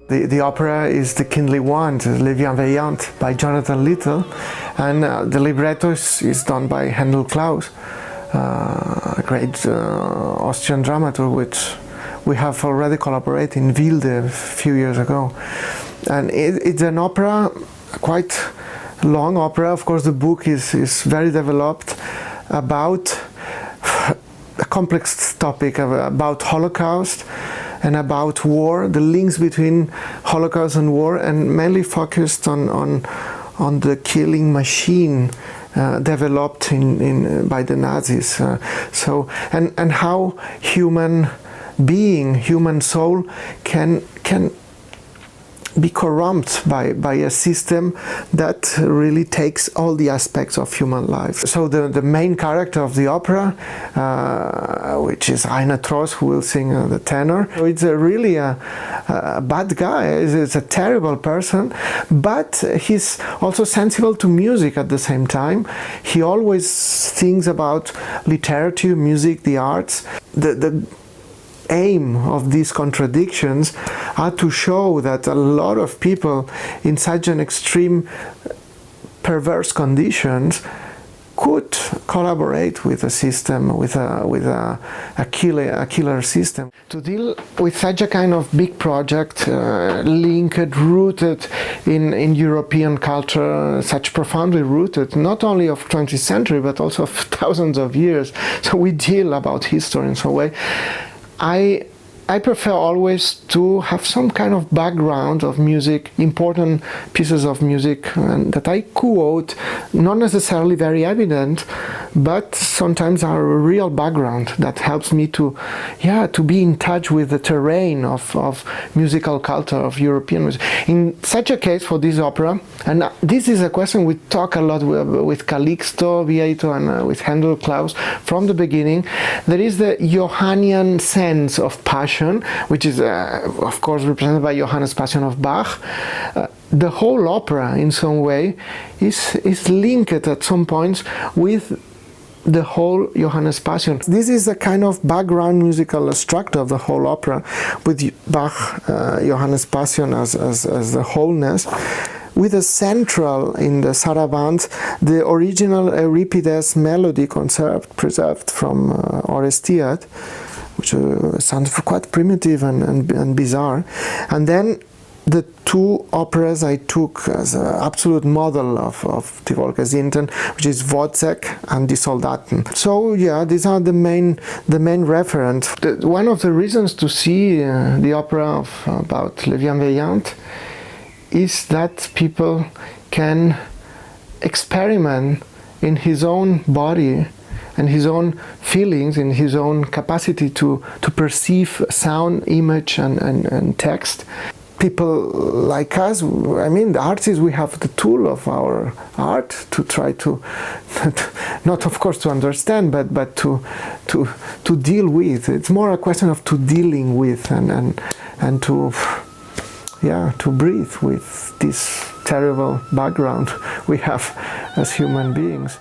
The opera is The Kindly Wand, Les Bienveillantes by Jonathan Little, and the libretto is done by Handel Klaus, a great Austrian dramaturg, which we have already collaborated in Wilde a few years ago. And it's an opera, quite long opera. Of course, the book is very developed about a complex topic about Holocaust and about war, the links between Holocaust and war, and mainly focused on the killing machine developed by the Nazis. And how human being, human soul can be corrupted by a system that really takes all the aspects of human life. So the main character of the opera, which is Rainer Trost, who will sing the tenor, it's really a bad guy. He's a terrible person, but he's also sensible to music at the same time. He always thinks about literature, music, the arts. The aim of these contradictions are to show that a lot of people in such an extreme perverse conditions could collaborate with a system, with a killer system. To deal with such a kind of big project, linked, rooted in European culture, such profoundly rooted, not only of 20th century, but also of thousands of years. So we deal about history in some way. I prefer always to have some kind of background of music, important pieces of music, and that I quote, not necessarily very evident, but sometimes are a real background that helps me to be in touch with the terrain of musical culture, of European music. In such a case for this opera, and this is a question we talk a lot with Calixto, Vieito, and with Handel Klaus from the beginning, there is the Johannian sense of passion, which is of course represented by Johannes Passion of Bach. The whole opera in some way is linked at some points with the whole Johannes Passion. This is a kind of background musical structure of the whole opera, with Bach, Johannes Passion as the wholeness, with a central in the saraband, the original Euripides melody concept preserved from Orestiad, which sounds quite primitive and bizarre. And then the two operas I took as an absolute model of Die Wolke sinten, which is Wozzeck and Die Soldaten. So yeah, these are the main reference. One of the reasons to see the opera about Les Bienveillantes is that people can experiment in his own body and his own feelings, in his own capacity to perceive sound, image, and text. People like us, I mean, the artists, we have the tool of our art to try to, not of course to understand, but to deal with. It's more a question of dealing with and to breathe with this terrible background we have as human beings.